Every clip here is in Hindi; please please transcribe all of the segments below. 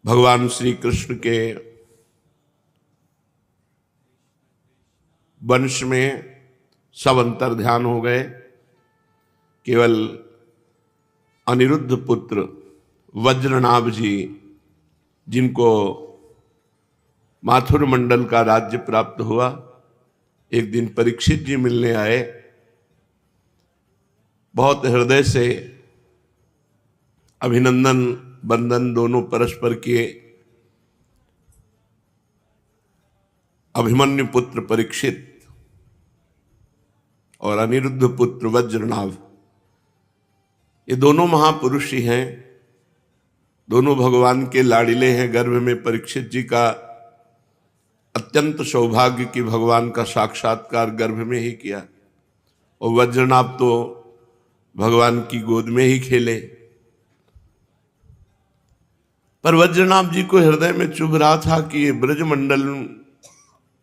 भगवान श्री कृष्ण के वंश में सब अंतर्ध्यान हो गए। केवल अनिरुद्ध पुत्र वज्रनाभ जी, जिनको माथुर मंडल का राज्य प्राप्त हुआ, एक दिन परीक्षित जी मिलने आए। बहुत हृदय से अभिनंदन बंदन दोनों परस्पर किए। अभिमन्यु पुत्र परीक्षित और अनिरुद्ध पुत्र वज्रनाभ, ये दोनों महापुरुष ही हैं, दोनों भगवान के लाडिले हैं। गर्भ में परीक्षित जी का अत्यंत सौभाग्य कि भगवान का साक्षात्कार गर्भ में ही किया, और वज्रनाभ तो भगवान की गोद में ही खेले। पर वज्रनाभ जी को हृदय में चुभ रहा था कि ये ब्रजमंडल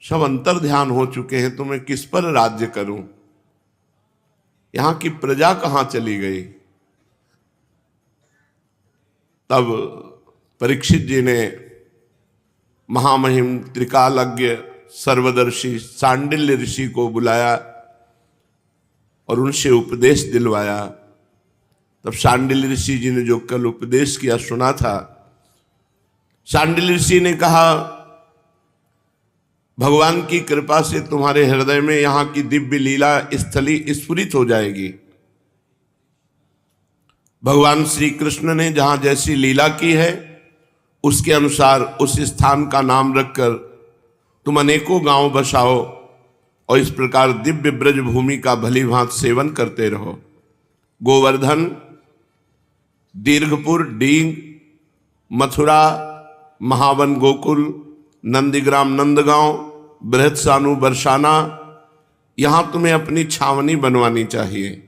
सब अंतर्ध्यान हो चुके हैं, तो मैं किस पर राज्य करूं, यहां की प्रजा कहां चली गई। तब परीक्षित जी ने महामहिम त्रिकालज्ञ सर्वदर्शी सांडिल्य ऋषि को बुलाया और उनसे उपदेश दिलवाया। तब सांडिल्य ऋषि जी ने जो कल उपदेश किया सुना था, सांडिल्य ऋषि ने कहा, भगवान की कृपा से तुम्हारे हृदय में यहाँ की दिव्य लीला स्थली स्फुरित हो जाएगी। भगवान श्री कृष्ण ने जहां जैसी लीला की है उसके अनुसार उस स्थान का नाम रखकर तुम अनेकों गांव बसाओ और इस प्रकार दिव्य ब्रज भूमि का भली भांत सेवन करते रहो। गोवर्धन, दीर्घपुर, डींग, मथुरा, महावन गोकुल, नंदीग्राम नंदगांव, बृहत्सानु बरसाना, यहां तुम्हें अपनी छावनी बनवानी चाहिए।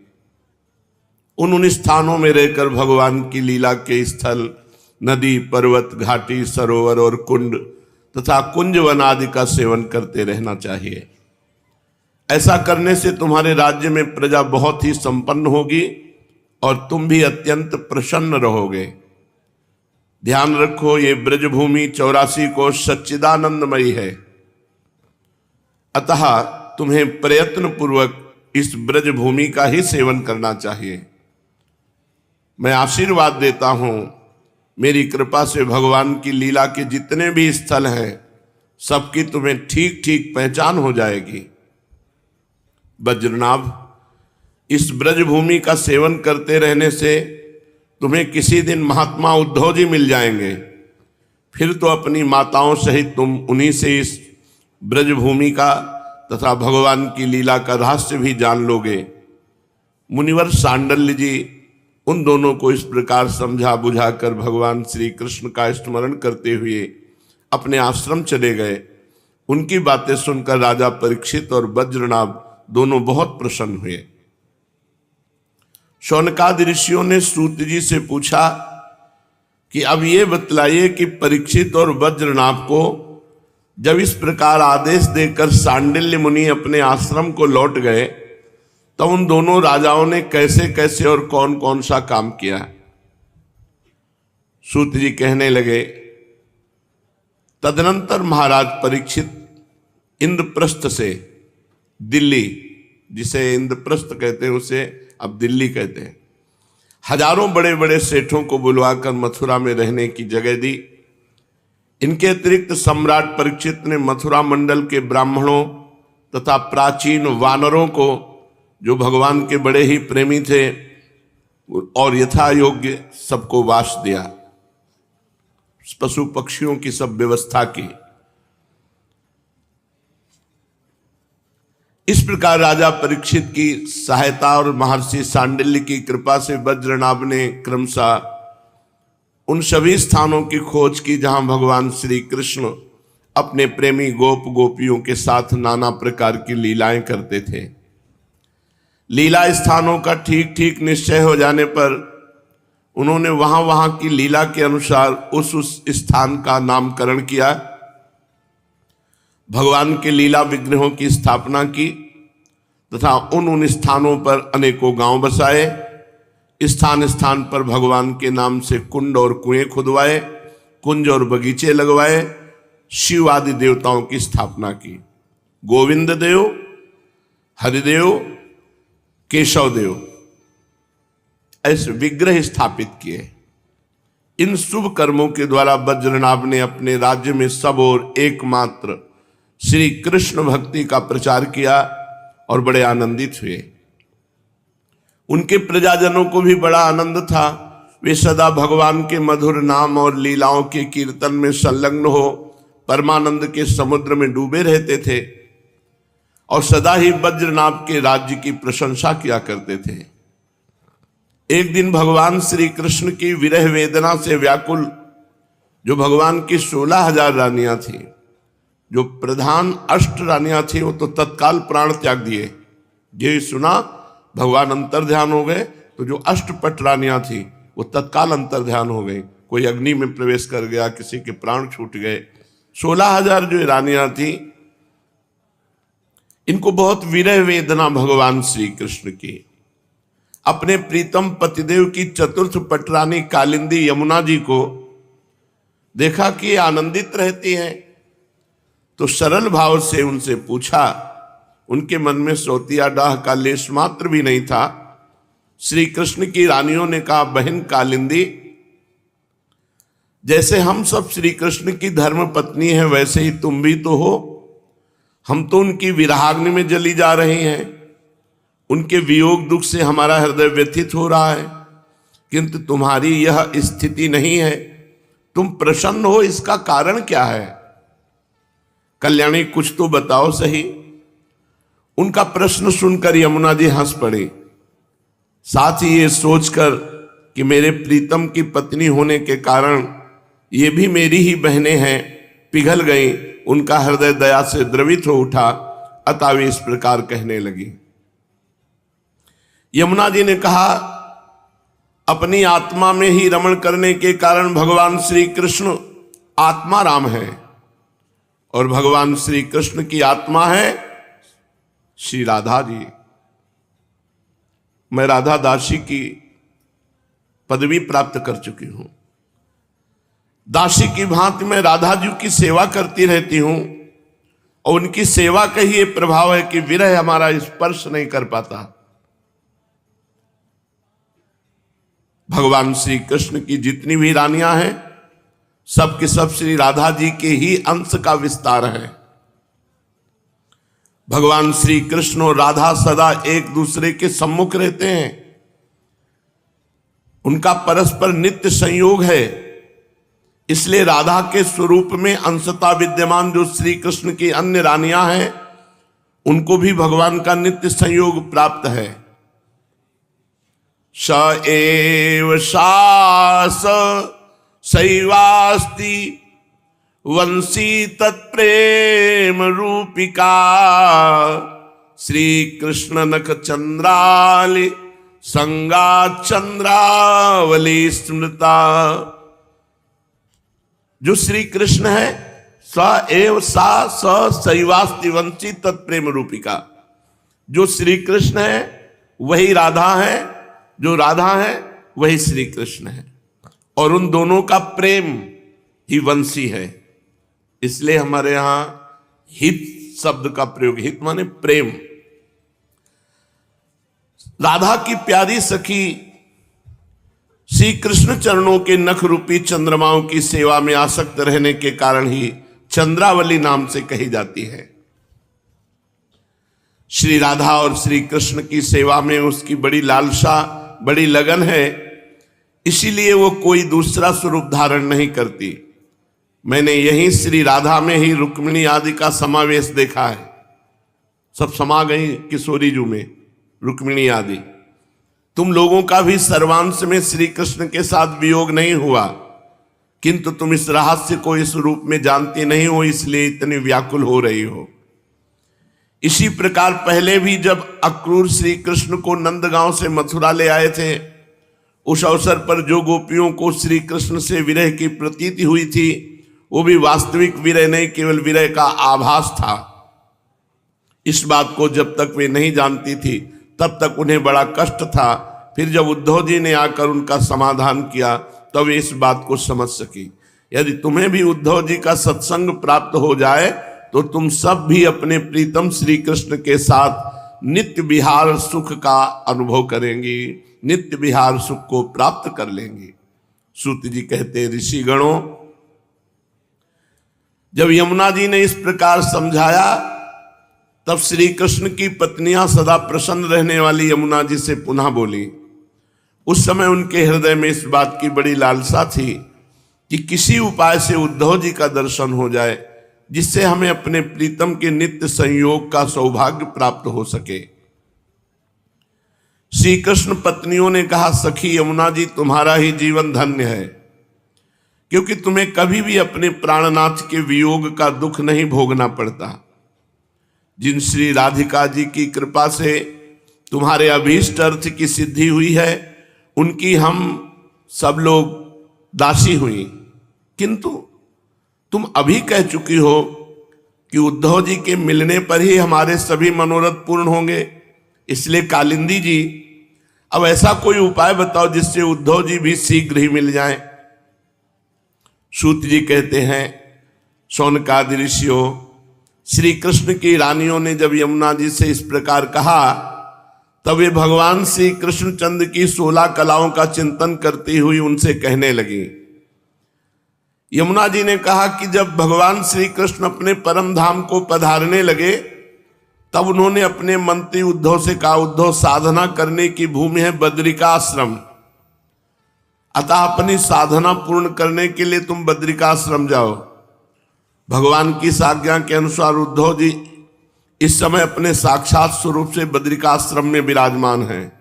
उन स्थानों में रहकर भगवान की लीला के स्थल, नदी, पर्वत, घाटी, सरोवर और कुंड तथा कुंजवन आदि का सेवन करते रहना चाहिए। ऐसा करने से तुम्हारे राज्य में प्रजा बहुत ही संपन्न होगी और तुम भी अत्यंत प्रसन्न रहोगे। ध्यान रखो, ये ब्रजभूमि 84 को सच्चिदानंदमयी है, अतः तुम्हें प्रयत्न पूर्वक इस ब्रजभूमि का ही सेवन करना चाहिए। मैं आशीर्वाद देता हूं, मेरी कृपा से भगवान की लीला के जितने भी स्थल हैं सबकी तुम्हें ठीक ठीक पहचान हो जाएगी। वज्रनाभ, इस ब्रजभूमि का सेवन करते रहने से तुम्हें किसी दिन महात्मा उद्धव जी मिल जाएंगे, फिर तो अपनी माताओं सहित तुम उन्हीं से इस ब्रजभूमि का तथा भगवान की लीला का रहस्य भी जान लोगे। मुनिवर सांडल्य जी उन दोनों को इस प्रकार समझा बुझाकर भगवान श्री कृष्ण का स्मरण करते हुए अपने आश्रम चले गए। उनकी बातें सुनकर राजा परीक्षित और वज्रनाभ दोनों बहुत प्रसन्न हुए। शौनकादि ऋषियों ने सूत जी से पूछा कि अब ये बतलाइए कि परीक्षित और वज्रनाभ को जब इस प्रकार आदेश देकर सांडिल्य मुनि अपने आश्रम को लौट गए तो उन दोनों राजाओं ने कैसे कैसे और कौन कौन सा काम किया। सूत जी कहने लगे, तदनंतर महाराज परीक्षित इंद्रप्रस्थ से दिल्ली, जिसे इंद्रप्रस्थ कहते हैं उसे अब दिल्ली कहते हैं, हजारों बड़े बड़े सेठों को बुलवाकर मथुरा में रहने की जगह दी। इनके अतिरिक्त सम्राट परीक्षित ने मथुरा मंडल के ब्राह्मणों तथा प्राचीन वानरों को, जो भगवान के बड़े ही प्रेमी थे, और यथा योग्य सबको वास दिया। पशु पक्षियों की सब व्यवस्था की। इस प्रकार राजा परीक्षित की सहायता और महर्षि सांडिल्य की कृपा से वज्रनाभ ने क्रमशः उन सभी स्थानों की खोज की जहां भगवान श्री कृष्ण अपने प्रेमी गोप गोपियों के साथ नाना प्रकार की लीलाएं करते थे। लीला स्थानों का ठीक ठीक निश्चय हो जाने पर उन्होंने वहां वहां की लीला के अनुसार उस स्थान का नामकरण किया। भगवान के लीला विग्रहों की स्थापना की तथा उन स्थानों पर अनेकों गांव बसाए। स्थान स्थान पर भगवान के नाम से कुंड और कुएं खुदवाए। कुंज और बगीचे लगवाए, शिव आदि देवताओं की स्थापना की। गोविंद देव, हरिदेव, केशव देव ऐसे विग्रह स्थापित किए। इन शुभ कर्मों के द्वारा वज्रनाभ ने अपने राज्य में सब और एकमात्र श्री कृष्ण भक्ति का प्रचार किया और बड़े आनंदित हुए। उनके प्रजाजनों को भी बड़ा आनंद था। वे सदा भगवान के मधुर नाम और लीलाओं के कीर्तन में संलग्न हो परमानंद के समुद्र में डूबे रहते थे और सदा ही वज्रनाभ के राज्य की प्रशंसा किया करते थे। एक दिन भगवान श्री कृष्ण की विरह वेदना से व्याकुल जो भगवान की 16,000 रानियां थी, जो प्रधान 8 रानियां थी, वो तो तत्काल प्राण त्याग दिए। ये सुना भगवान अंतर्ध्यान हो गए, तो जो 8 रानियां थी वो तत्काल अंतर्ध्यान हो गई। कोई अग्नि में प्रवेश कर गया, किसी के प्राण छूट गए। 16,000 जो रानियां थी, इनको बहुत विरह वेदना भगवान श्री कृष्ण की। अपने प्रीतम पतिदेव की चतुर्थ पटरानी कालिंदी यमुना जी को देखा कि आनंदित रहती हैं, तो सरल भाव से उनसे पूछा। उनके मन में सौतिया डाह का लेश मात्र भी नहीं था। श्री कृष्ण की रानियों ने कहा, बहन कालिंदी, जैसे हम सब श्री कृष्ण की धर्म पत्नी है, वैसे ही तुम भी तो हो। हम तो उनकी विरहाग्नि में जली जा रही हैं, उनके वियोग दुख से हमारा हृदय व्यथित हो रहा है, किंतु तुम्हारी यह स्थिति नहीं है। तुम प्रसन्न हो, इसका कारण क्या है? कल्याणी, कुछ तो बताओ सही। उनका प्रश्न सुनकर यमुना जी हंस पड़ी। साथ ही ये सोचकर कि मेरे प्रीतम की पत्नी होने के कारण ये भी मेरी ही बहनें हैं, पिघल गई। उनका हृदय दया से द्रवित हो उठा। अतः वे इस प्रकार कहने लगी। यमुना जी ने कहा, अपनी आत्मा में ही रमण करने के कारण भगवान श्री कृष्ण आत्मा राम है और भगवान श्री कृष्ण की आत्मा है श्री राधा जी। मैं राधा दासी की पदवी प्राप्त कर चुकी हूं। दासी की भांति मैं राधा जी की सेवा करती रहती हूं और उनकी सेवा का ही ये प्रभाव है कि विरह हमारा स्पर्श नहीं कर पाता। भगवान श्री कृष्ण की जितनी भी रानियां हैं, सब के सब श्री राधा जी के ही अंश का विस्तार है। भगवान श्री कृष्ण और राधा सदा एक दूसरे के सम्मुख रहते हैं। उनका परस्पर नित्य संयोग है। इसलिए राधा के स्वरूप में अंशता विद्यमान जो श्री कृष्ण की अन्य रानियां हैं, उनको भी भगवान का नित्य संयोग प्राप्त है। स एव सास सैवास्ति वंशी तत्प्रेम रूपिका श्री कृष्ण नख चंद्राली संगा चंद्रावली स्मृता। जो श्री कृष्ण है, स एव सा स सैवास्ति वंशी तत्प्रेम रूपिका। जो श्री कृष्ण है वही राधा है, जो राधा है वही श्री कृष्ण है, और उन दोनों का प्रेम ही वंशी है। इसलिए हमारे यहां हित शब्द का प्रयोग, हित माने प्रेम। राधा की प्यारी सखी श्री कृष्ण चरणों के नख रूपी चंद्रमाओं की सेवा में आसक्त रहने के कारण ही चंद्रावली नाम से कही जाती है। श्री राधा और श्री कृष्ण की सेवा में उसकी बड़ी लालसा, बड़ी लगन है। इसीलिए वो कोई दूसरा स्वरूप धारण नहीं करती। मैंने यही श्री राधा में ही रुक्मिणी आदि का समावेश देखा है। सब समा गई किशोरी जू में रुक्मिणी आदि। तुम लोगों का भी सर्वांश में श्री कृष्ण के साथ वियोग नहीं हुआ, किंतु तुम इस रहस्य को इस रूप में जानती नहीं हो, इसलिए इतनी व्याकुल हो रही हो। इसी प्रकार पहले भी जब अक्रूर श्री कृष्ण को नंदगांव से मथुरा ले आए थे, उस अवसर पर जो गोपियों को श्री कृष्ण से विरह की प्रतीति हुई थी, वो भी वास्तविक विरह नहीं, केवल विरह का आभास था। इस बात को जब तक वे नहीं जानती थी तब तक उन्हें बड़ा कष्ट था। फिर जब उद्धव जी ने आकर उनका समाधान किया तब वे इस बात को समझ सकी। यदि तुम्हें भी उद्धव जी का सत्संग प्राप्त हो जाए तो तुम सब भी अपने प्रीतम श्री कृष्ण के साथ नित्य विहार सुख का अनुभव करेंगी, नित्य विहार सुख को प्राप्त कर लेंगी। सूत जी कहते, ऋषिगणों, जब यमुना जी ने इस प्रकार समझाया तब श्री कृष्ण की पत्नियां सदा प्रसन्न रहने वाली यमुना जी से पुनः बोली। उस समय उनके हृदय में इस बात की बड़ी लालसा थी कि किसी उपाय से उद्धव जी का दर्शन हो जाए, जिससे हमें अपने प्रीतम के नित्य संयोग का सौभाग्य प्राप्त हो सके। श्री कृष्ण पत्नियों ने कहा, सखी यमुना जी, तुम्हारा ही जीवन धन्य है, क्योंकि तुम्हें कभी भी अपने प्राणनाथ के वियोग का दुख नहीं भोगना पड़ता। जिन श्री राधिका जी की कृपा से तुम्हारे अभीष्ट अर्थ की सिद्धि हुई है, उनकी हम सब लोग दासी हुई, किंतु तुम अभी कह चुकी हो कि उद्धव जी के मिलने पर ही हमारे सभी मनोरथ पूर्ण होंगे। इसलिए कालिंदी जी, अब ऐसा कोई उपाय बताओ जिससे उद्धव जी भी शीघ्र ही मिल जाएं। सूत जी कहते हैं, शौनकादि ऋषियों, श्री कृष्ण की रानियों ने जब यमुना जी से इस प्रकार कहा तब वे भगवान श्री कृष्णचंद्र की 16 कलाओं का चिंतन करती हुई उनसे कहने लगी। यमुना जी ने कहा कि जब भगवान श्री कृष्ण अपने परम धाम को पधारने लगे तब उन्होंने अपने मंत्री उद्धव से कहा, उद्धव, साधना करने की भूमि है बद्रिकाश्रम, अतः अपनी साधना पूर्ण करने के लिए तुम बद्रिकाश्रम जाओ। भगवान की आज्ञा के अनुसार उद्धव जी इस समय अपने साक्षात स्वरूप से बद्रिकाश्रम में विराजमान हैं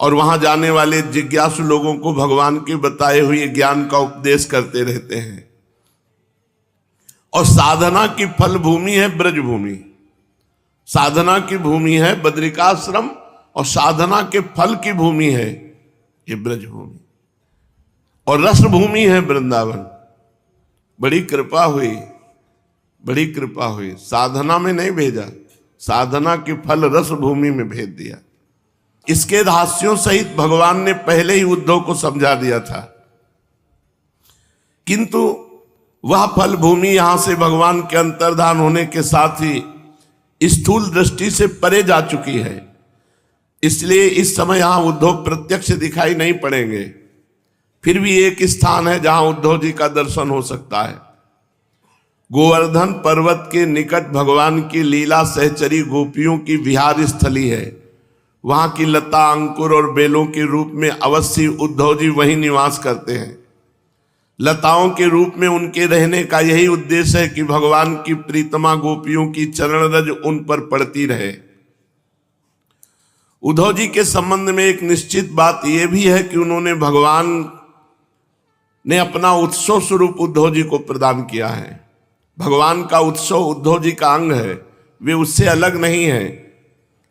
और वहां जाने वाले जिज्ञासु लोगों को भगवान के बताए हुए ज्ञान का उपदेश करते रहते हैं। और साधना की फल भूमि है ब्रजभूमि, साधना की भूमि है बद्रिकाश्रम और साधना के फल की भूमि है ये ब्रजभूमि, और रस भूमि है वृंदावन। बड़ी कृपा हुई, बड़ी कृपा हुई। साधना में नहीं भेजा, साधना के फल रस भूमि में भेज दिया। इसके रहस्यों सहित भगवान ने पहले ही उद्धव को समझा दिया था, किंतु वह फल भूमि यहां से भगवान के अंतर्धान होने के साथ ही स्थूल दृष्टि से परे जा चुकी है। इसलिए इस समय यहां उद्धव प्रत्यक्ष दिखाई नहीं पड़ेंगे। फिर भी एक स्थान है जहां उद्धव जी का दर्शन हो सकता है। गोवर्धन पर्वत के निकट भगवान की लीला सहचरी गोपियों की विहार स्थली है। वहां की लता, अंकुर और बेलों के रूप में अवश्य उद्धव जी वहीं निवास करते हैं। लताओं के रूप में उनके रहने का यही उद्देश्य है कि भगवान की प्रीतमा गोपियों की चरण रज उन पर पड़ती रहे। उद्धव जी के संबंध में एक निश्चित बात यह भी है कि उन्होंने भगवान ने अपना उत्सव स्वरूप उद्धव जी को प्रदान किया है। भगवान का उत्सव उद्धव जी का अंग है, वे उससे अलग नहीं है।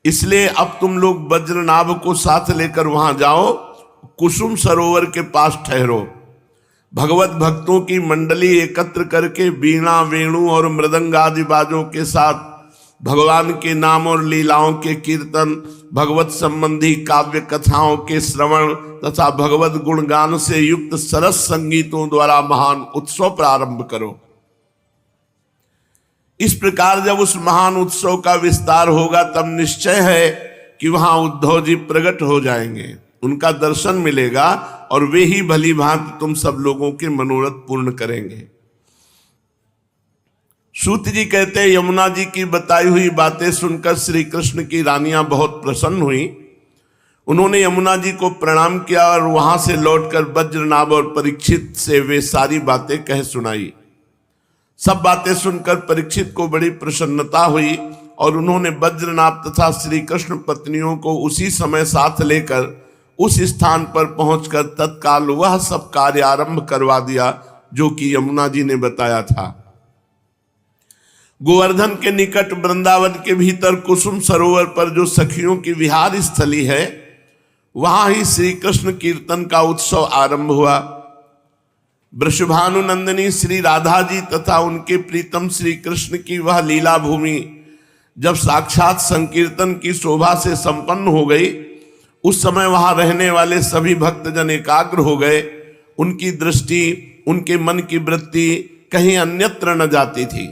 इसलिए अब तुम लोग वज्रनाभ को साथ लेकर वहां जाओ, कुसुम सरोवर के पास ठहरो। भगवत भक्तों की मंडली एकत्र करके वीणा, वेणु और मृदंग आदि बाजों के साथ भगवान के नाम और लीलाओं के कीर्तन, भगवत संबंधी काव्य कथाओं के श्रवण तथा भगवत गुणगान से युक्त सरस संगीतों द्वारा महान उत्सव प्रारंभ करो। इस प्रकार जब उस महान उत्सव का विस्तार होगा तब निश्चय है कि वहां उद्धव जी प्रकट हो जाएंगे, उनका दर्शन मिलेगा और वे ही भली भांति तुम सब लोगों के मनोरथ पूर्ण करेंगे। सूत जी कहते हैं, यमुना जी की बताई हुई बातें सुनकर श्री कृष्ण की रानियां बहुत प्रसन्न हुई। उन्होंने यमुना जी को प्रणाम किया और वहां से लौटकर वज्रनाभ और परीक्षित से वे सारी बातें कह सुनाई। सब बातें सुनकर परीक्षित को बड़ी प्रसन्नता हुई और उन्होंने वज्रनाभ तथा श्री कृष्ण पत्नियों को उसी समय साथ लेकर उस स्थान पर पहुंचकर तत्काल वह सब कार्य आरंभ करवा दिया जो कि यमुना जी ने बताया था। गोवर्धन के निकट वृंदावन के भीतर कुसुम सरोवर पर जो सखियों की विहार स्थली है, वहां ही श्री कृष्ण कीर्तन का उत्सव आरंभ हुआ। वृषभानुनंदिनी श्री राधा जी तथा उनके प्रीतम श्री कृष्ण की वह लीला भूमि जब साक्षात संकीर्तन की शोभा से संपन्न हो गई, उस समय वहां रहने वाले सभी भक्तजन एकाग्र हो गए। उनकी दृष्टि उनके मन की वृत्ति कहीं अन्यत्र न जाती थी।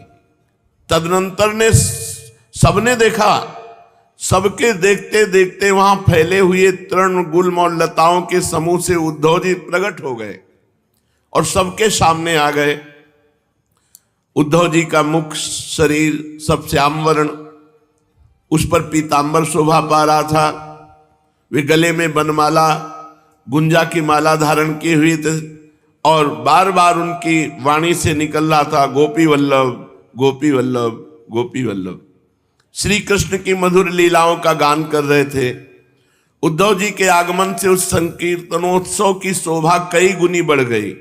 तदनंतर ने सबने देखा, सबके देखते देखते वहां फैले हुए तृण गुल्म और लताओं के समूह से उद्धव जी प्रकट हो गए और सबके सामने आ गए। उद्धव जी का मुख शरीर सब श्याम वर्ण, उस पर पीतांबर शोभा पा रहा था। वे गले में बनमाला गुंजा की माला धारण की हुई थे और बार बार उनकी वाणी से निकल रहा था, गोपी वल्लभ गोपी वल्लभ गोपी वल्लभ। श्री कृष्ण की मधुर लीलाओं का गान कर रहे थे। उद्धव जी के आगमन से उस संकीर्तनोत्सव की शोभा कई गुनी बढ़ गई।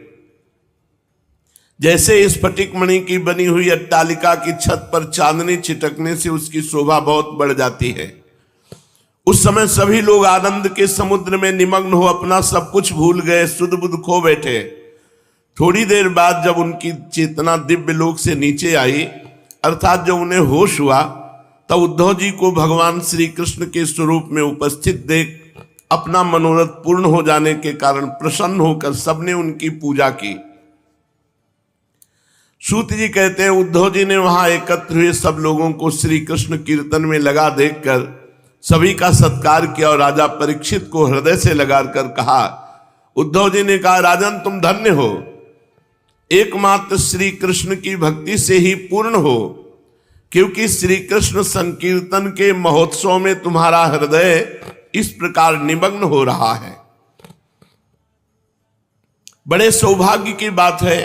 जैसे स्फटिक मणि की बनी हुई अट्टालिका की छत पर चांदनी छिटकने से उसकी शोभा बहुत बढ़ जाती है। उस समय सभी लोग आनंद के समुद्र में निमग्न हो अपना सब कुछ भूल गए, सुध बुध खो बैठे। थोड़ी देर बाद जब उनकी चेतना दिव्य लोक से नीचे आई, अर्थात जब उन्हें होश हुआ, तब उद्धव जी को भगवान श्री कृष्ण के स्वरूप में उपस्थित देख अपना मनोरथ पूर्ण हो जाने के कारण प्रसन्न होकर सबने उनकी पूजा की। सूत जी कहते हैं, उद्धव जी ने वहां एकत्र हुए सब लोगों को श्री कृष्ण कीर्तन में लगा देखकर सभी का सत्कार किया और राजा परीक्षित को हृदय से लगाकर कहा। उद्धव जी ने कहा, राजन तुम धन्य हो, एकमात्र श्री कृष्ण की भक्ति से ही पूर्ण हो, क्योंकि श्री कृष्ण संकीर्तन के महोत्सव में तुम्हारा हृदय इस प्रकार निमग्न हो रहा है। बड़े सौभाग्य की बात है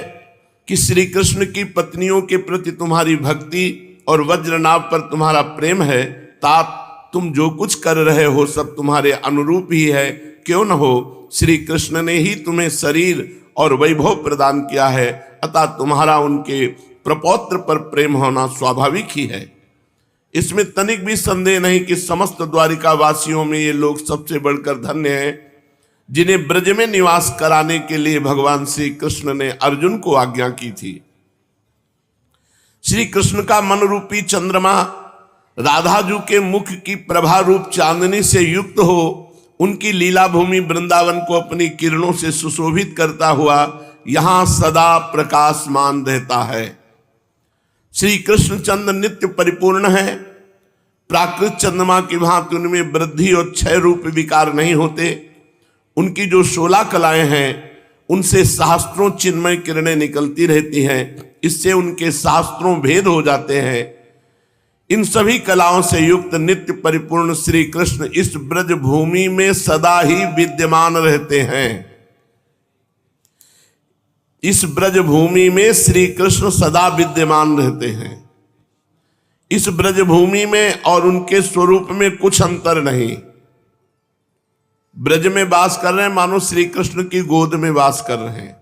कि श्री कृष्ण की पत्नियों के प्रति तुम्हारी भक्ति और वज्रनाभ पर तुम्हारा प्रेम है। तात तुम जो कुछ कर रहे हो सब तुम्हारे अनुरूप ही है। क्यों न हो, श्री कृष्ण ने ही तुम्हें शरीर और वैभव प्रदान किया है, अतः तुम्हारा उनके प्रपौत्र पर प्रेम होना स्वाभाविक ही है। इसमें तनिक भी संदेह नहीं कि समस्त द्वारिका वासियों में ये लोग सबसे बढ़कर धन्य हैं जिन्हें ब्रज में निवास कराने के लिए भगवान श्री कृष्ण ने अर्जुन को आज्ञा की थी। श्री कृष्ण का मन रूपी चंद्रमा राधाजू के मुख की प्रभा रूप चांदनी से युक्त हो उनकी लीला भूमि वृंदावन को अपनी किरणों से सुशोभित करता हुआ यहां सदा प्रकाशमान रहता है। श्री कृष्ण चंद्र नित्य परिपूर्ण है। प्राकृत चंद्रमा की भांति उनमें वृद्धि और क्षय रूप विकार नहीं होते। उनकी जो 16 कलाएं हैं उनसे शास्त्रों चिन्मय किरणें निकलती रहती हैं, इससे उनके शास्त्रों भेद हो जाते हैं। इन सभी कलाओं से युक्त नित्य परिपूर्ण श्री कृष्ण इस ब्रज भूमि में सदा ही विद्यमान रहते हैं। इस ब्रज भूमि में श्री कृष्ण सदा विद्यमान रहते हैं। इस ब्रज भूमि में और उनके स्वरूप में कुछ अंतर नहीं। ब्रज में वास कर रहे हैं मानो श्री कृष्ण की गोद में वास कर रहे हैं।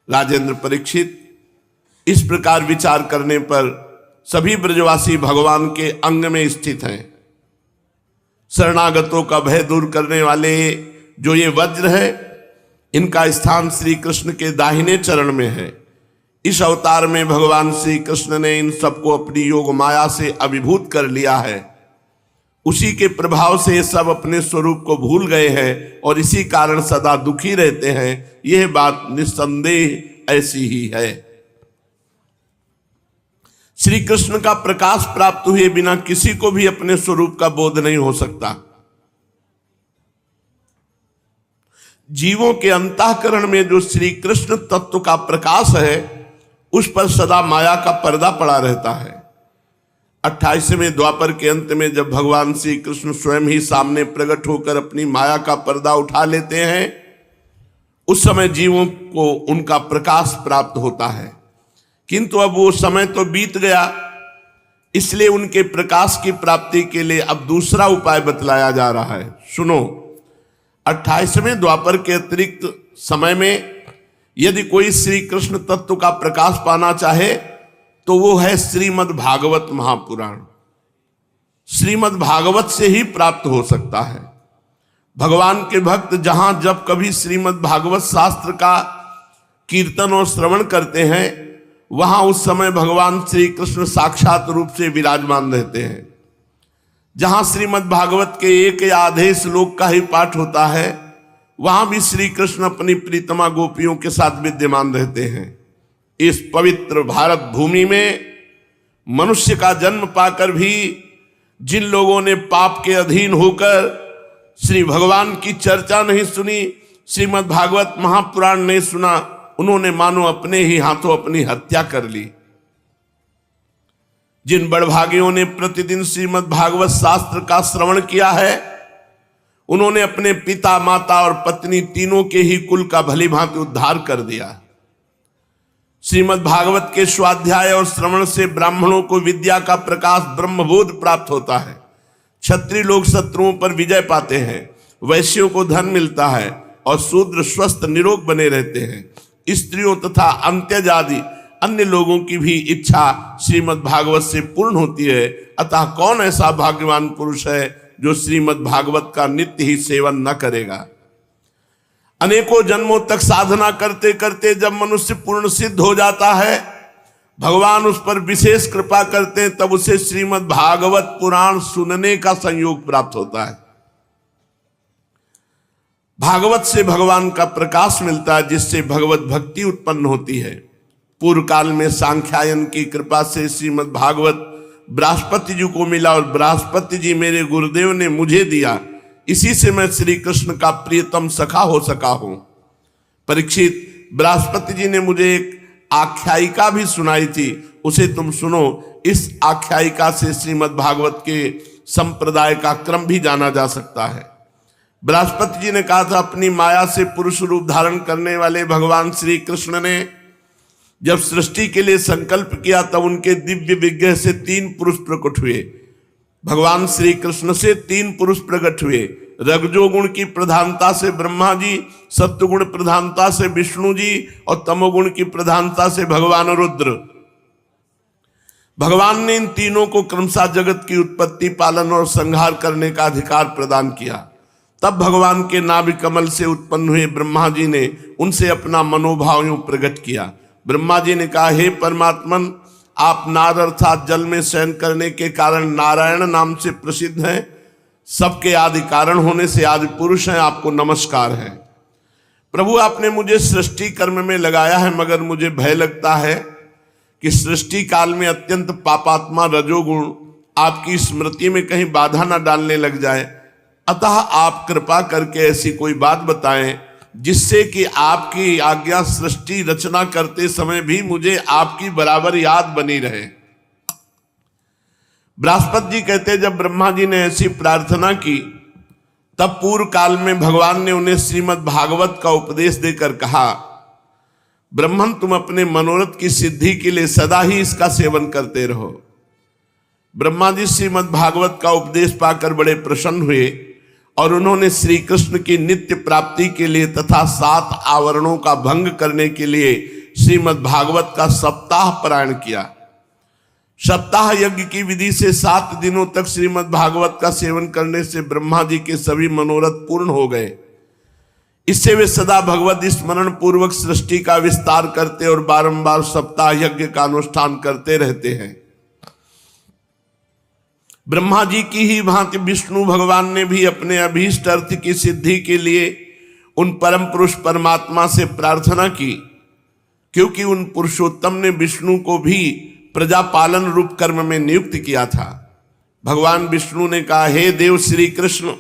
राजेंद्र परीक्षित, इस प्रकार विचार करने पर सभी ब्रजवासी भगवान के अंग में स्थित हैं। शरणागतों का भय दूर करने वाले जो ये वज्र है, इनका स्थान श्री कृष्ण के दाहिने चरण में है। इस अवतार में भगवान श्री कृष्ण ने इन सबको अपनी योग माया से अभिभूत कर लिया है। उसी के प्रभाव से ये सब अपने स्वरूप को भूल गए हैं और इसी कारण सदा दुखी रहते हैं। यह बात निस्संदेह ऐसी ही है। श्री कृष्ण का प्रकाश प्राप्त हुए बिना किसी को भी अपने स्वरूप का बोध नहीं हो सकता। जीवों के अंतःकरण में जो श्री कृष्ण तत्व का प्रकाश है उस पर सदा माया का पर्दा पड़ा रहता है। 28वें द्वापर के अंत में जब भगवान श्री कृष्ण स्वयं ही सामने प्रकट होकर अपनी माया का पर्दा उठा लेते हैं, उस समय जीवों को उनका प्रकाश प्राप्त होता है। किंतु अब वो समय तो बीत गया, इसलिए उनके प्रकाश की प्राप्ति के लिए अब दूसरा उपाय बतलाया जा रहा है। सुनो, 28वें द्वापर के अतिरिक्त समय में यदि कोई श्री कृष्ण तत्व का प्रकाश पाना चाहे तो वो है श्रीमद् भागवत महापुराण। श्रीमद् भागवत से ही प्राप्त हो सकता है। भगवान के भक्त जहां जब कभी श्रीमद् भागवत शास्त्र का कीर्तन और श्रवण करते हैं, वहां उस समय भगवान श्री कृष्ण साक्षात रूप से विराजमान रहते हैं। जहां श्रीमद् भागवत के एक या आधे श्लोक का ही पाठ होता है, वहां भी श्री कृष्ण अपनी प्रीतमा गोपियों के साथ विद्यमान रहते हैं। इस पवित्र भारत भूमि में मनुष्य का जन्म पाकर भी जिन लोगों ने पाप के अधीन होकर श्री भगवान की चर्चा नहीं सुनी, श्रीमद् भागवत महापुराण नहीं सुना, उन्होंने मानो अपने ही हाथों अपनी हत्या कर ली। जिन बड़भागियों ने प्रतिदिन श्रीमद् भागवत शास्त्र का श्रवण किया है, उन्होंने अपने पिता, माता और पत्नी तीनों के ही कुल का भली भांति उद्धार कर दिया। श्रीमद् भागवत के स्वाध्याय और श्रवण से ब्राह्मणों को विद्या का प्रकाश ब्रह्मबोध प्राप्त होता है। क्षत्रिय लोग शत्रुओं पर विजय पाते हैं, वैश्यों को धन मिलता है और शूद्र स्वस्थ निरोग बने रहते हैं। स्त्रियों तथा अंत्यज आदि अन्य लोगों की भी इच्छा श्रीमद् भागवत से पूर्ण होती है। अतः कौन ऐसा भाग्यवान पुरुष है जो श्रीमद् भागवत का नित्य ही सेवन न करेगा। अनेकों जन्मों तक साधना करते करते जब मनुष्य पूर्ण सिद्ध हो जाता है, भगवान उस पर विशेष कृपा करते हैं, तब उसे श्रीमद् भागवत पुराण सुनने का संयोग प्राप्त होता है। भागवत से भगवान का प्रकाश मिलता है, जिससे भगवत भक्ति उत्पन्न होती है। पूर्व काल में सांख्यायन की कृपा से श्रीमद् भागवत बृहस्पति जी को मिला और बृहस्पति जी मेरे गुरुदेव ने मुझे दिया, इसी से मैं श्री कृष्ण का प्रियतम सखा हो सका हूं। परीक्षित, बृहस्पति जी ने मुझे एक आख्यायिका भी सुनाई थी, उसे तुम सुनो। इस आख्यायिका से श्रीमद् भागवत के संप्रदाय का क्रम भी जाना जा सकता है। बृहस्पति जी ने कहा था, अपनी माया से पुरुष रूप धारण करने वाले भगवान श्री कृष्ण ने जब सृष्टि के लिए संकल्प किया, तब उनके दिव्य विग्रह से 3 पुरुष प्रकट हुए। भगवान श्री कृष्ण से 3 पुरुष प्रकट हुए। रजोगुण की प्रधानता से ब्रह्मा जी, सत्वगुण प्रधानता से विष्णु जी और तमोगुण की प्रधानता से भगवान रुद्र। भगवान ने इन तीनों को क्रमशः जगत की उत्पत्ति, पालन और संहार करने का अधिकार प्रदान किया। तब भगवान के नाभि कमल से उत्पन्न हुए ब्रह्मा जी ने उनसे अपना मनोभाव यूं प्रकट किया। ब्रह्मा जी ने कहा, हे परमात्मन, आप नार अर्थात जल में शयन करने के कारण नारायण नाम से प्रसिद्ध हैं। सबके आदि कारण होने से आदि पुरुष हैं, आपको नमस्कार है। प्रभु, आपने मुझे सृष्टि कर्म में लगाया है, मगर मुझे भय लगता है कि सृष्टि काल में अत्यंत पापात्मा रजोगुण आपकी स्मृति में कहीं बाधा न डालने लग जाए। अतः आप कृपा करके ऐसी कोई बात बताएं जिससे कि आपकी आज्ञा सृष्टि रचना करते समय भी मुझे आपकी बराबर याद बनी रहे। बृहस्पति जी कहते, जब ब्रह्मा जी ने ऐसी प्रार्थना की, तब पूर्व काल में भगवान ने उन्हें श्रीमद् भागवत का उपदेश देकर कहा, ब्रह्मन, तुम अपने मनोरथ की सिद्धि के लिए सदा ही इसका सेवन करते रहो। ब्रह्मा जी श्रीमद् भागवत का उपदेश पाकर बड़े प्रसन्न हुए और उन्होंने श्री कृष्ण की नित्य प्राप्ति के लिए तथा 7 आवरणों का भंग करने के लिए श्रीमद् भागवत का सप्ताह पारायण किया। सप्ताह यज्ञ की विधि से 7 दिनों तक श्रीमद् भागवत का सेवन करने से ब्रह्मा जी के सभी मनोरथ पूर्ण हो गए। इससे वे सदा भगवत स्मरण पूर्वक सृष्टि का विस्तार करते और बारंबार सप्ताह यज्ञ का अनुष्ठान करते रहते हैं। ब्रह्मा जी की ही भांति विष्णु भगवान ने भी अपने अभीष्ट अर्थ की सिद्धि के लिए उन परम पुरुष परमात्मा से प्रार्थना की, क्योंकि उन पुरुषोत्तम ने विष्णु को भी प्रजा पालन रूप कर्म में नियुक्त किया था। भगवान विष्णु ने कहा, हे देव श्री कृष्ण,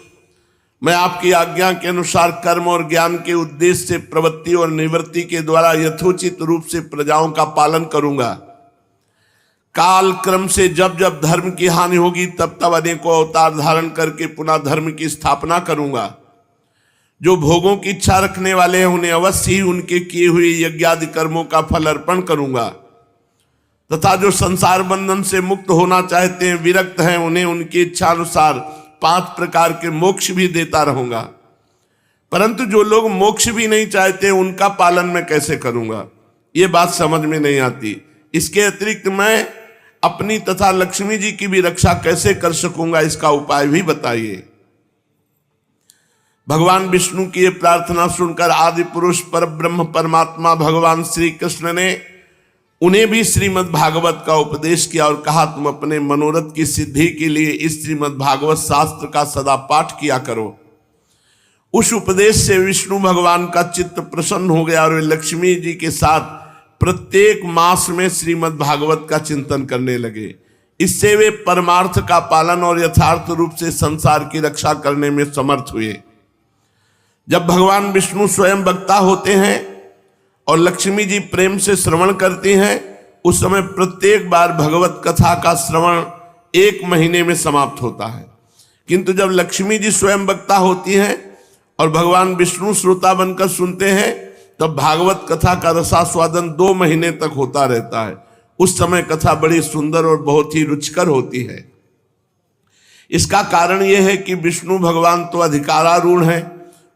मैं आपकी आज्ञा के अनुसार कर्म और ज्ञान के उद्देश्य से प्रवृत्ति और निवृत्ति के द्वारा यथोचित रूप से प्रजाओं का पालन करूंगा। काल क्रम से जब जब धर्म की हानि होगी, तब तब अनेकों अवतार धारण करके पुनः धर्म की स्थापना करूंगा। जो भोगों की इच्छा रखने वाले हैं, उन्हें अवश्य ही उनके किए हुए यज्ञादि कर्मों का फल अर्पण करूंगा, तथा जो संसार बंधन से मुक्त होना चाहते हैं, विरक्त हैं, उन्हें उनकी इच्छा अनुसार 5 प्रकार के मोक्ष भी देता रहूंगा। परंतु जो लोग मोक्ष भी नहीं चाहते, उनका पालन मैं कैसे करूंगा, ये बात समझ में नहीं आती। इसके अतिरिक्त मैं अपनी तथा लक्ष्मी जी की भी रक्षा कैसे कर सकूंगा, इसका उपाय भी बताइए। भगवान विष्णु की यह प्रार्थना सुनकर आदि पुरुष पर ब्रह्म परमात्मा भगवान श्री कृष्ण ने उन्हें भी श्रीमद् भागवत का उपदेश किया और कहा, तुम अपने मनोरथ की सिद्धि के लिए इस श्रीमद् भागवत शास्त्र का सदा पाठ किया करो। उस उपदेश से विष्णु भगवान का चित्त प्रसन्न हो गया और वे लक्ष्मी जी के साथ प्रत्येक मास में श्रीमद् भागवत का चिंतन करने लगे। इससे वे परमार्थ का पालन और यथार्थ रूप से संसार की रक्षा करने में समर्थ हुए। जब भगवान विष्णु स्वयं वक्ता होते हैं और लक्ष्मी जी प्रेम से श्रवण करती हैं, उस समय प्रत्येक बार भगवत कथा का श्रवण 1 महीने में समाप्त होता है। किंतु जब लक्ष्मी जी स्वयं वक्ता होती हैं और भगवान विष्णु श्रोता बनकर सुनते हैं, तब भागवत कथा का रसास्वादन 2 महीने तक होता रहता है। उस समय कथा बड़ी सुंदर और बहुत ही रुचिकर होती है। इसका कारण यह है कि विष्णु भगवान तो अधिकारारूढ़ हैं,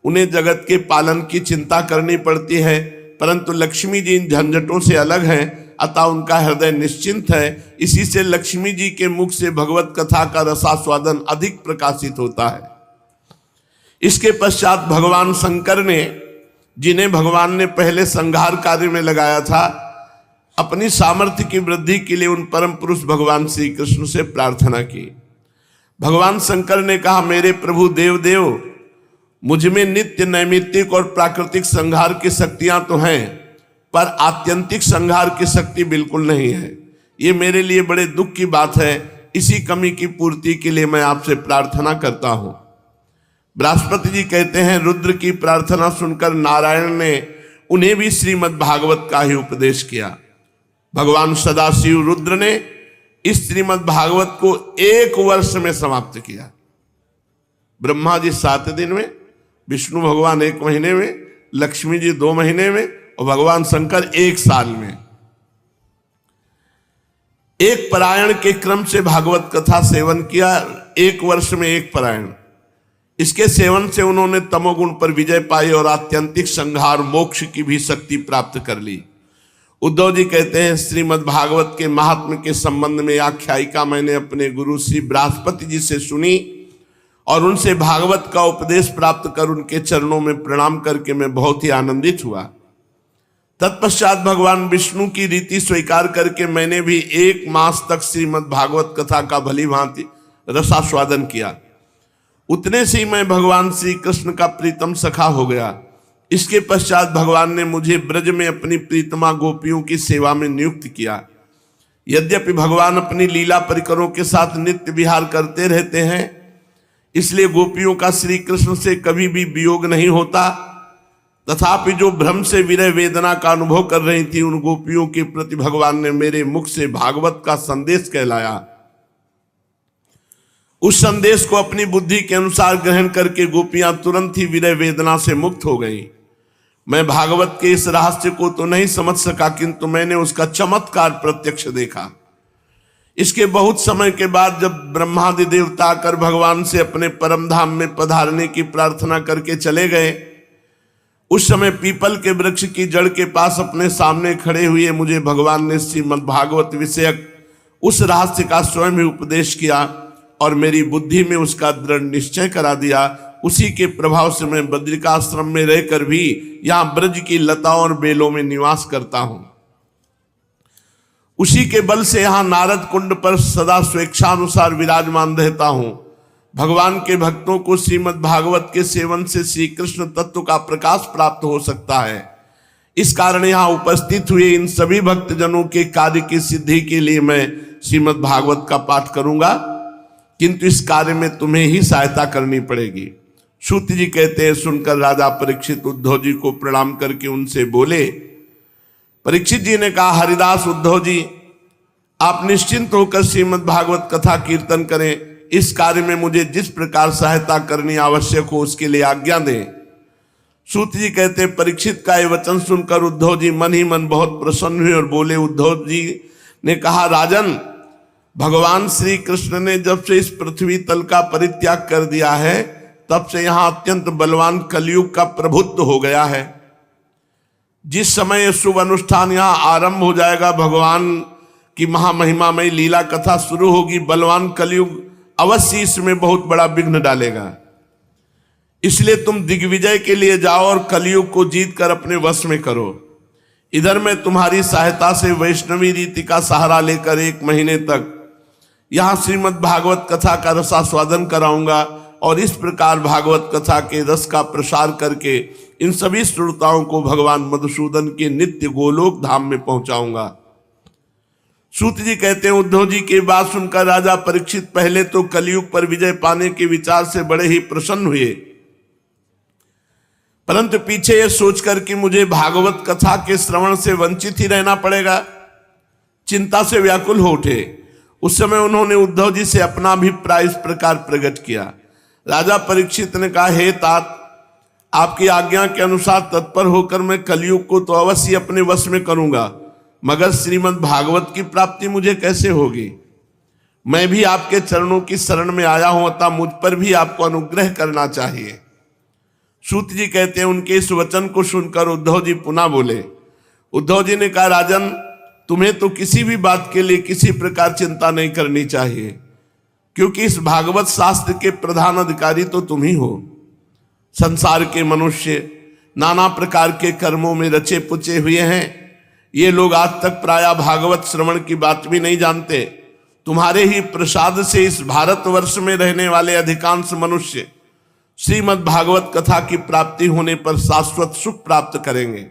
उन्हें जगत के पालन की चिंता करनी पड़ती है, परंतु लक्ष्मी जी इन झंझटों से अलग हैं, अतः उनका हृदय निश्चिंत है। इसी से लक्ष्मी जी के मुख से भगवत कथा का रसास्वादन अधिक प्रकाशित होता है। इसके पश्चात भगवान शंकर ने, जिन्हें भगवान ने पहले संहार कार्य में लगाया था, अपनी सामर्थ्य की वृद्धि के लिए उन परम पुरुष भगवान श्री कृष्ण से प्रार्थना की। भगवान शंकर ने कहा, मेरे प्रभु देव, मुझ में नित्य नैमित्तिक और प्राकृतिक संहार की शक्तियां तो हैं, पर आत्यंतिक संहार की शक्ति बिल्कुल नहीं है। ये मेरे लिए बड़े दुख की बात है। इसी कमी की पूर्ति के लिए मैं आपसे प्रार्थना करता हूं। बृहस्पति जी कहते हैं, रुद्र की प्रार्थना सुनकर नारायण ने उन्हें भी श्रीमद् भागवत का ही उपदेश किया। भगवान सदाशिव रुद्र ने इस श्रीमद् भागवत को 1 वर्ष में समाप्त किया। ब्रह्मा जी 7 दिन में, विष्णु भगवान 1 महीने में, लक्ष्मी जी 2 महीने में और भगवान शंकर 1 साल में। एक पारायण के क्रम से भागवत कथा सेवन किया, 1 वर्ष में 1 पारायण। इसके सेवन से उन्होंने तमोगुण पर विजय पाई और आत्यंतिक संहार मोक्ष की भी शक्ति प्राप्त कर ली। उद्धव जी कहते हैं, श्रीमद् भागवत के महात्म्य के संबंध में आख्यायिका मैंने अपने गुरु श्री बृहस्पति जी से सुनी और उनसे भागवत का उपदेश प्राप्त कर उनके चरणों में प्रणाम करके मैं बहुत ही आनंदित हुआ। तत्पश्चात भगवान विष्णु की रीति स्वीकार करके मैंने भी 1 मास तक श्रीमद् भागवत कथा का भली भांति रसास्वादन किया। उतने से ही मैं भगवान श्री कृष्ण का प्रीतम सखा हो गया। इसके पश्चात भगवान ने मुझे ब्रज में अपनी प्रीतमा गोपियों की सेवा में नियुक्त किया। यद्यपि भगवान अपनी लीला परिकरों के साथ नित्य विहार करते रहते हैं, इसलिए गोपियों का श्री कृष्ण से कभी भी वियोग नहीं होता, तथापि जो भ्रम से विरह वेदना का अनुभव कर रही थी, उन गोपियों के प्रति भगवान ने मेरे मुख से भागवत का संदेश कहलाया। उस संदेश को अपनी बुद्धि के अनुसार ग्रहण करके गोपियां तुरंत ही विरह वेदना से मुक्त हो गईं। मैं भागवत के इस रहस्य को तो नहीं समझ सका, किंतु मैंने उसका चमत्कार प्रत्यक्ष देखा। इसके बहुत समय के बाद जब ब्रह्मादि देवता आकर भगवान से अपने परम धाम में पधारने की प्रार्थना करके चले गए, उस समय पीपल के वृक्ष की जड़ के पास अपने सामने खड़े हुए मुझे भगवान ने श्रीमद् भागवत विषयक उस रहस्य का स्वयं ही उपदेश किया और मेरी बुद्धि में उसका दृढ़ निश्चय करा दिया। उसी के प्रभाव से मैं बद्रिकाश्रम में रहकर भी यहाँ ब्रज की लताओं और बेलों में निवास करता हूं। उसी के बल से यहाँ नारद कुंड पर सदा स्वेच्छानुसार विराजमान रहता हूं। भगवान के भक्तों को श्रीमद् भागवत के सेवन से श्री कृष्ण तत्व का प्रकाश प्राप्त हो सकता है। इस कारण यहाँ उपस्थित हुए इन सभी भक्तजनों के कार्य की सिद्धि के लिए मैं श्रीमद् भागवत का पाठ करूंगा, किंतु इस कार्य में तुम्हें ही सहायता करनी पड़ेगी। सूत जी कहते हैं, सुनकर राजा परीक्षित उद्धव जी को प्रणाम करके उनसे बोले। परीक्षित जी ने कहा, हरिदास उद्धव जी, आप निश्चिंत होकर श्रीमद् भागवत कथा कीर्तन करें। इस कार्य में मुझे जिस प्रकार सहायता करनी आवश्यक हो उसके लिए आज्ञा दें। सूत जी कहते हैं, परीक्षित का ये वचन सुनकर उद्धव जी मन ही मन बहुत प्रसन्न हुए और बोले। उद्धव जी ने कहा, राजन, भगवान श्री कृष्ण ने जब से इस पृथ्वी तल का परित्याग कर दिया है, तब से यहाँ अत्यंत बलवान कलयुग का प्रभुत्व हो गया है। जिस समय यह शुभ अनुष्ठान यहाँ आरंभ हो जाएगा, भगवान की महामहिमामयी लीला कथा शुरू होगी, बलवान कलयुग अवश्य इसमें बहुत बड़ा विघ्न डालेगा। इसलिए तुम दिग्विजय के लिए जाओ और कलयुग को जीत कर अपने वश में करो। इधर मैं तुम्हारी सहायता से वैष्णवी रीति का सहारा लेकर 1 महीने तक यहाँ श्रीमद् भागवत कथा का रसास्वादन कराऊंगा और इस प्रकार भागवत कथा के रस का प्रसार करके इन सभी श्रोताओं को भगवान मधुसूदन के नित्य गोलोक धाम में पहुंचाऊंगा। सूत जी कहते हैं, उद्धव जी की बात सुनकर राजा परीक्षित पहले तो कलयुग पर विजय पाने के विचार से बड़े ही प्रसन्न हुए, परंतु पीछे यह सोचकर कि मुझे भागवत कथा के श्रवण से वंचित ही रहना पड़ेगा, चिंता से व्याकुल हो उठे। उस समय उन्होंने उद्धव जी से अपना अभिप्राय इस प्रकार प्रकट किया। राजा परीक्षित ने कहा, हे तात, आपकी आज्ञा के अनुसार तत्पर होकर मैं कलयुग को तो अवश्य अपने वश में करूंगा, मगर श्रीमद् भागवत की प्राप्ति मुझे कैसे होगी? मैं भी आपके चरणों की शरण में आया हूं, अतः मुझ पर भी आपको अनुग्रह करना चाहिए। सूत जी कहते हैं, उनके इस वचन को सुनकर उद्धव जी पुनः बोले। उद्धव जी ने कहा, राजन, तुम्हें तो किसी भी बात के लिए किसी प्रकार चिंता नहीं करनी चाहिए, क्योंकि इस भागवत शास्त्र के प्रधान अधिकारी तो तुम ही हो। संसार के मनुष्य नाना प्रकार के कर्मों में रचे पुचे हुए हैं। ये लोग आज तक प्रायः भागवत श्रवण की बात भी नहीं जानते। तुम्हारे ही प्रसाद से इस भारतवर्ष में रहने वाले अधिकांश मनुष्य श्रीमद् भागवत कथा की प्राप्ति होने पर शाश्वत सुख प्राप्त करेंगे।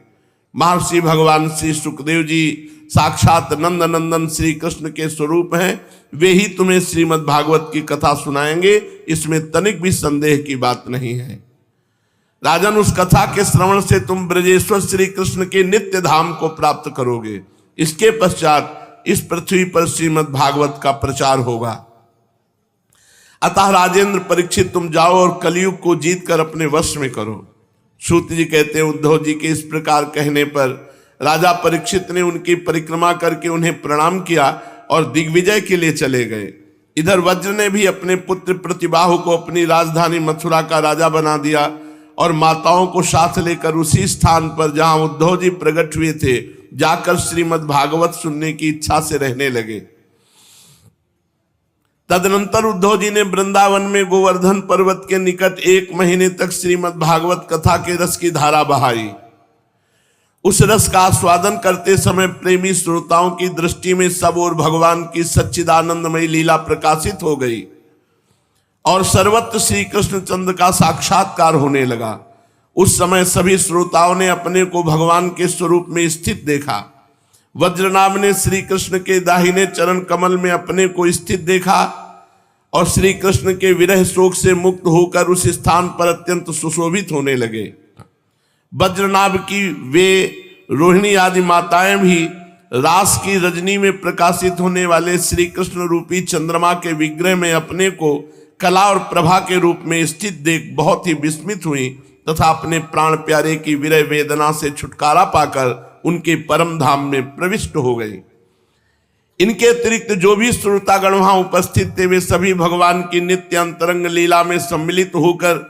महर्षि भगवान श्री सुखदेव जी साक्षात नंद नंदन श्री कृष्ण के स्वरूप हैं, वे ही तुम्हें श्रीमद् भागवत की कथा सुनाएंगे, इसमें तनिक भी संदेह की बात नहीं है। राजन, उस कथा के श्रवण से तुम ब्रजेश्वर श्री कृष्ण के नित्य धाम को प्राप्त करोगे। इसके पश्चात इस पृथ्वी पर श्रीमद् भागवत का प्रचार होगा। अतः राजेंद्र परीक्षित, तुम जाओ और कलयुग को जीत कर अपने वश में करो। सूत जी कहते हैं, उद्धव जी के इस प्रकार कहने पर राजा परीक्षित ने उनकी परिक्रमा करके उन्हें प्रणाम किया और दिग्विजय के लिए चले गए। इधर वज्र ने भी अपने पुत्र प्रतिबाहु को अपनी राजधानी मथुरा का राजा बना दिया और माताओं को साथ लेकर उसी स्थान पर जहां उद्धव जी प्रकट हुए थे जाकर श्रीमद् भागवत सुनने की इच्छा से रहने लगे। तदनंतर उद्धव जी ने वृंदावन में गोवर्धन पर्वत के निकट 1 महीने तक श्रीमद् भागवत कथा के रस की धारा बहाई। उस रस का आस्वादन करते समय प्रेमी श्रोताओं की दृष्टि में सब ओर भगवान की सच्चिदानंदमयी लीला प्रकाशित हो गई और सर्वत्र श्री कृष्णचंद्र का साक्षात्कार होने लगा। उस समय सभी श्रोताओं ने अपने को भगवान के स्वरूप में स्थित देखा। वज्रनाभ ने श्री कृष्ण के दाहिने चरण कमल में अपने को स्थित देखा और श्री कृष्ण के विरह शोक से मुक्त होकर उस स्थान पर अत्यंत सुशोभित होने लगे। वज्रनाभ की वे रोहिणी आदि माताएं भी रास की रजनी में प्रकाशित होने वाले श्री कृष्ण रूपी चंद्रमा के विग्रह में अपने को कला और प्रभा के रूप में स्थित देख बहुत ही विस्मित हुई तथा अपने प्राण प्यारे की विरह वेदना से छुटकारा पाकर उनके परम धाम में प्रविष्ट हो गए। इनके अतिरिक्त जो भी श्रोतागण वहां उपस्थित थे वे सभी भगवान की नित्य अंतरंग लीला में सम्मिलित होकर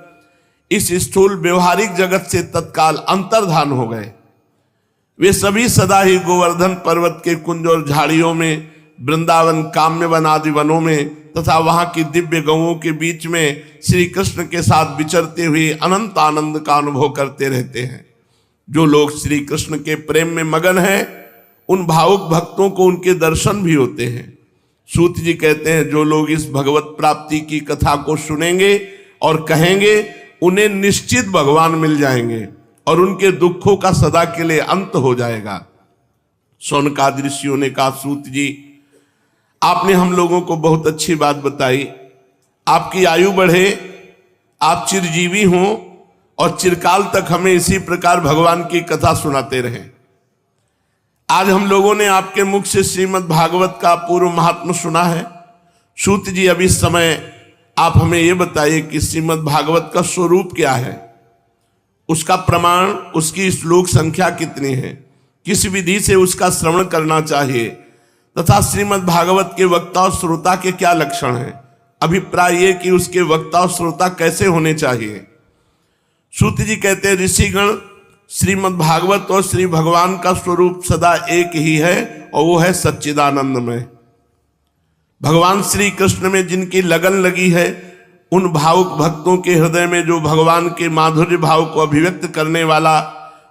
इस स्थूल व्यवहारिक जगत से तत्काल अंतर्धान हो गए। वे सभी सदा ही गोवर्धन पर्वत के कुंज और झाड़ियों में, वृंदावन काम्य वन आदि वनों में तथा वहां की दिव्य गौओं के बीच में श्री कृष्ण के साथ विचरते हुए अनंत आनंद का अनुभव करते रहते हैं। जो लोग श्री कृष्ण के प्रेम में मगन हैं उन भावुक भक्तों को उनके दर्शन भी होते हैं। सूत जी कहते हैं, जो लोग इस भगवत प्राप्ति की कथा को सुनेंगे और कहेंगे उन्हें निश्चित भगवान मिल जाएंगे और उनके दुखों का सदा के लिए अंत हो जाएगा। शौनकादि ऋषियों ने कहा, सूत जी आपने हम लोगों को बहुत अच्छी बात बताई, आपकी आयु बढ़े, आप चिरजीवी हों और चिरकाल तक हमें इसी प्रकार भगवान की कथा सुनाते रहें। आज हम लोगों ने आपके मुख से श्रीमद् भागवत का पूर्व महात्म्य सुना है। सूत जी अब इस समय आप हमें यह बताइए कि श्रीमद् भागवत का स्वरूप क्या है, उसका प्रमाण, उसकी श्लोक संख्या कितनी है, किस विधि से उसका श्रवण करना चाहिए तथा श्रीमद् भागवत के वक्ता और श्रोता के क्या लक्षण हैं, अभिप्राय ये कि उसके वक्ता और श्रोता कैसे होने चाहिए। सूत जी कहते हैं, ऋषिगण श्रीमद् भागवत और श्री भगवान का स्वरूप सदा एक ही है और वो है सच्चिदानंदमय। भगवान श्री कृष्ण में जिनकी लगन लगी है उन भावुक भक्तों के हृदय में जो भगवान के माधुर्य भाव को अभिव्यक्त करने वाला,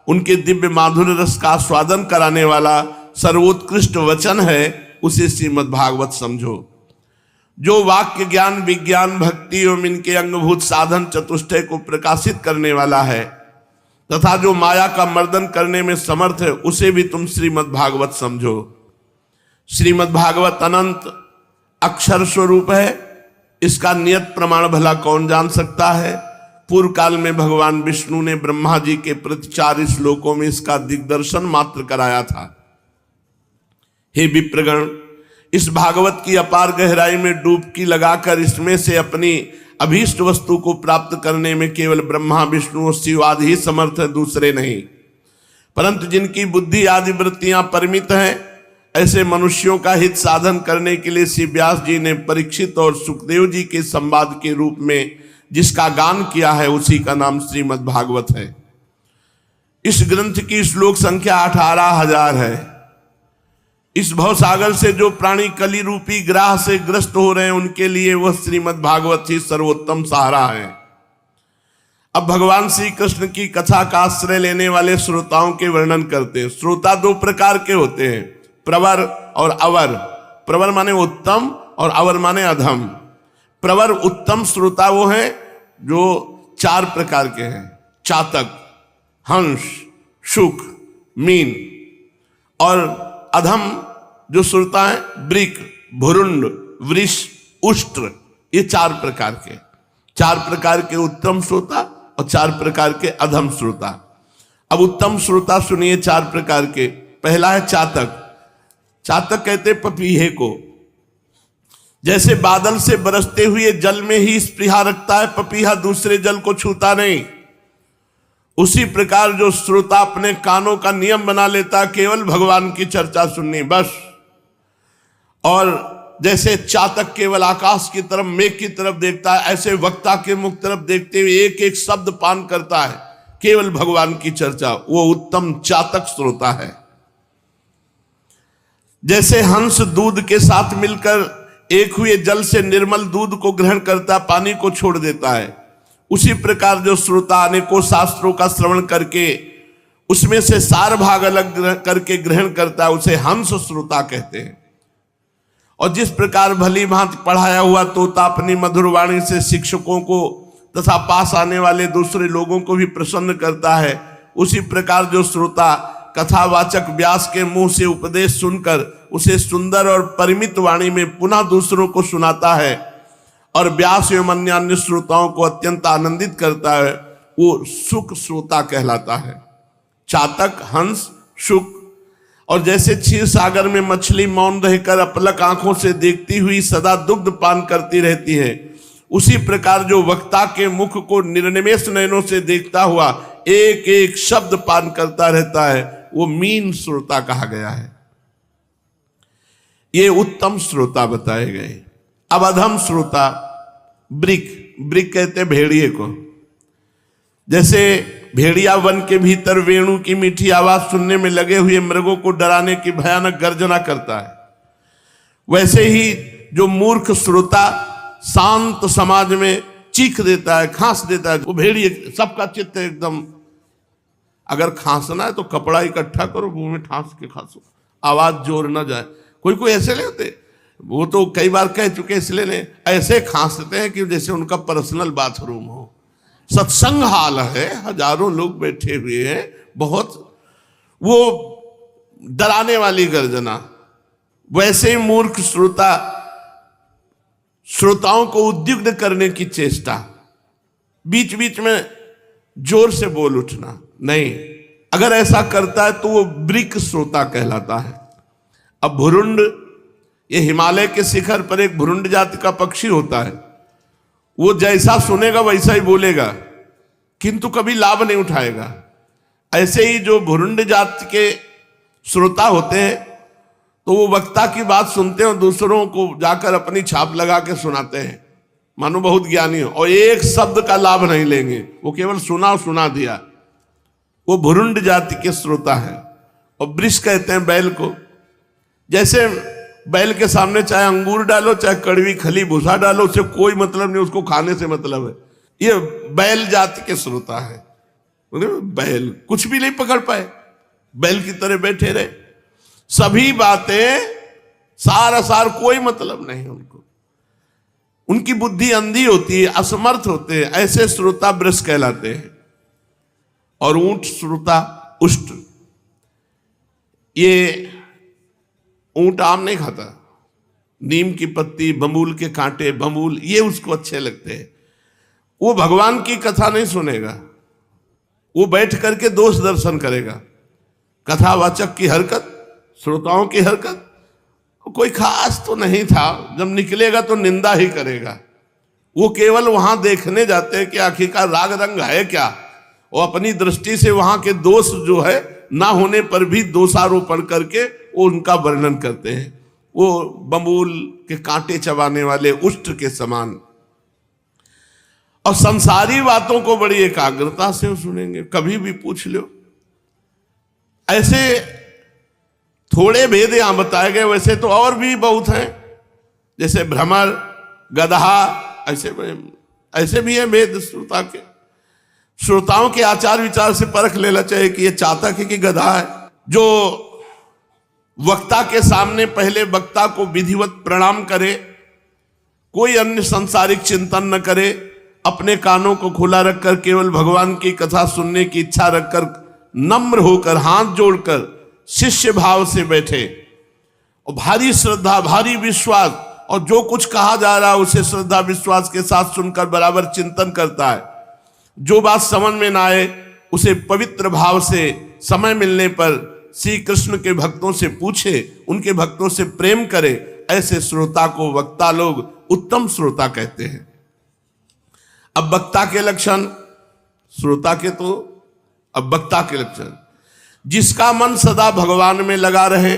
उनके दिव्य माधुर्य रस का आस्वादन कराने वाला सर्वोत्कृष्ट वचन है, उसे श्रीमद् भागवत समझो। जो वाक्य ज्ञान विज्ञान भक्ति एवं इनके अंगभूत साधन चतुष्टय को प्रकाशित करने वाला है तथा जो माया का मर्दन करने में समर्थ है, उसे भी तुम श्रीमद् भागवत समझो। श्रीमद् भागवत अनंत अक्षर स्वरूप है, इसका नियत प्रमाण भला कौन जान सकता है। पूर्व काल में भगवान विष्णु ने ब्रह्मा जी के प्रति 4 श्लोकों में इसका दिग्दर्शन मात्र कराया था। हे विप्रगण, इस भागवत की अपार गहराई में डुबकी लगाकर इसमें से अपनी अभीष्ट वस्तु को प्राप्त करने में केवल ब्रह्मा विष्णु और शिव आदि ही समर्थ है, दूसरे नहीं। परंतु जिनकी बुद्धि आदि वृत्तियां परिमित हैं, ऐसे मनुष्यों का हित साधन करने के लिए श्री व्यास जी ने परीक्षित और सुखदेव जी के संवाद के रूप में जिसका गान किया है, उसी का नाम श्रीमद् भागवत है। इस ग्रंथ की श्लोक संख्या 18,000 है। इस भवसागर से जो प्राणी कली रूपी ग्राह से ग्रस्त हो रहे हैं, उनके लिए वह श्रीमद् भागवत ही सर्वोत्तम सहारा है। अब भगवान श्री कृष्ण की कथा का आश्रय लेने वाले श्रोताओं के वर्णन करते हैं। श्रोता 2 प्रकार के होते हैं, प्रवर और अवर। प्रवर माने उत्तम और अवर माने अधम। प्रवर उत्तम श्रोता वो हैं जो 4 प्रकार के हैं, चातक, हंस, शुक, मीन। और अधम जो श्रोता है, वृक, भुरुंड, वृष, उष्ट्र। ये 4 प्रकार के उत्तम श्रोता और 4 प्रकार के अधम श्रोता। अब उत्तम श्रोता सुनिए 4 प्रकार के। पहला है चातक। चातक कहते पपीहे को। जैसे बादल से बरसते हुए जल में ही स्पृहा रखता है पपीहा, दूसरे जल को छूता नहीं, उसी प्रकार जो श्रोता अपने कानों का नियम बना लेता केवल भगवान की चर्चा सुननी बस। और जैसे चातक केवल आकाश की तरफ, मेघ की तरफ देखता है, ऐसे वक्ता के मुख तरफ देखते हुए एक एक शब्द पान करता है, केवल भगवान की चर्चा। वो उत्तम चातक श्रोता है। जैसे हंस दूध के साथ मिलकर एक हुए जल से निर्मल दूध को ग्रहण करता, पानी को छोड़ देता है, उसी प्रकार जो श्रोता अनेकों शास्त्रों का श्रवण करके उसमें से सार भाग अलग करके ग्रहण करता है, उसे हंस श्रोता कहते हैं। और जिस प्रकार भली भांति पढ़ाया हुआ तोता अपनी मधुर वाणी से शिक्षकों को तथा पास आने वाले दूसरे लोगों को भी प्रसन्न करता है, उसी प्रकार जो श्रोता कथावाचक व्यास के मुंह से उपदेश सुनकर उसे सुंदर और परिमित वाणी में पुनः दूसरों को सुनाता है और व्यास एवं अन्य श्रोताओं को अत्यंत आनंदित करता है, वो सुख श्रोता कहलाता है। चातक, हंस, शुक। और जैसे क्षीर सागर में मछली मौन रहकर अपलक आंखों से देखती हुई सदा दुग्ध पान करती रहती है, उसी प्रकार जो वक्ता के मुख को निर्निमेष नयनों से देखता हुआ एक एक शब्द पान करता रहता है, वो मीन श्रोता कहा गया है। ये उत्तम श्रोता बताए गए। अब अधम श्रोता, ब्रिक कहते भेड़िए को। जैसे भेड़िया वन के भीतर वेणु की मीठी आवाज सुनने में लगे हुए मृगों को डराने की भयानक गर्जना करता है, वैसे ही जो मूर्ख श्रोता शांत समाज में चीख देता है, खांस देता है, वो भेड़िए। सबका चित्त एकदम, अगर खांसना है तो कपड़ा इकट्ठा करो, मुंह में ठांस के खांसो, आवाज जोर ना जाए। कोई ऐसे नहीं होते, वो तो कई बार कह चुके, इसलिए नहीं, ऐसे खांसते हैं कि जैसे उनका पर्सनल बाथरूम हो। सत्संग हाल है, हजारों लोग बैठे हुए हैं, बहुत वो डराने वाली गर्जना। वैसे ही मूर्ख श्रोता, श्रोताओं को उद्विग्न करने की चेष्टा, बीच बीच में जोर से बोल उठना नहीं, अगर ऐसा करता है तो वो ब्रिक श्रोता कहलाता है। अब भुरुंड, ये हिमालय के शिखर पर एक भुरुंड जाति का पक्षी होता है, वो जैसा सुनेगा वैसा ही बोलेगा, किंतु कभी लाभ नहीं उठाएगा। ऐसे ही जो भुरुंड जाति के श्रोता होते हैं, तो वो वक्ता की बात सुनते हैं और दूसरों को जाकर अपनी छाप लगा के सुनाते हैं, मानो बहुत ज्ञानी हो, और एक शब्द का लाभ नहीं लेंगे, वो केवल सुना दिया। वो भुरुंड जाति के श्रोता है। और वृष कहते हैं बैल को। जैसे बैल के सामने चाहे अंगूर डालो, चाहे कड़वी खली भूसा डालो, उसे कोई मतलब नहीं, उसको खाने से मतलब है। ये बैल जाति के श्रोता है। बैल कुछ भी नहीं पकड़ पाए, बैल की तरह बैठे रहे, सभी बातें सार कोई मतलब नहीं उनको। उनकी बुद्धि अंधी होती है, असमर्थ होते हैं, ऐसे श्रोता वृष कहलाते हैं। और ऊंट श्रोता उष्ट। ये ऊंट आम नहीं खाता, नीम की पत्ती, बबूल के कांटे, बबूल ये उसको अच्छे लगते हैं। वो भगवान की कथा नहीं सुनेगा, वो बैठ करके दोष दर्शन करेगा। कथावाचक की हरकत, श्रोताओं की हरकत कोई खास तो नहीं था, जब निकलेगा तो निंदा ही करेगा। वो केवल वहां देखने जाते हैं कि आखिरकार राग रंग है क्या, और अपनी दृष्टि से वहां के दोष जो है ना होने पर भी दोषारोपण करके वो उनका वर्णन करते हैं। वो बबूल के कांटे चबाने वाले उष्ट के समान। और संसारी बातों को बड़ी एकाग्रता से सुनेंगे, कभी भी पूछ लो। ऐसे थोड़े भेद यहां बताए गए, वैसे तो और भी बहुत हैं, जैसे भ्रमर, गदहा, ऐसे भी है भेद श्रोता के। श्रोताओं के आचार विचार से परख लेना चाहिए कि ये चातक है कि गधा है। जो वक्ता के सामने पहले वक्ता को विधिवत प्रणाम करे, कोई अन्य सांसारिक चिंतन न करे, अपने कानों को खुला रखकर केवल भगवान की कथा सुनने की इच्छा रखकर नम्र होकर हाथ जोड़कर शिष्य भाव से बैठे और भारी श्रद्धा, भारी विश्वास, और जो कुछ कहा जा रहा है उसे श्रद्धा विश्वास के साथ सुनकर बराबर चिंतन करता है। जो बात समझ में ना आए उसे पवित्र भाव से समय मिलने पर श्री कृष्ण के भक्तों से पूछे, उनके भक्तों से प्रेम करे। ऐसे श्रोता को वक्ता लोग उत्तम श्रोता कहते हैं। अब वक्ता के लक्षण, श्रोता के तो अब वक्ता के लक्षण, जिसका मन सदा भगवान में लगा रहे,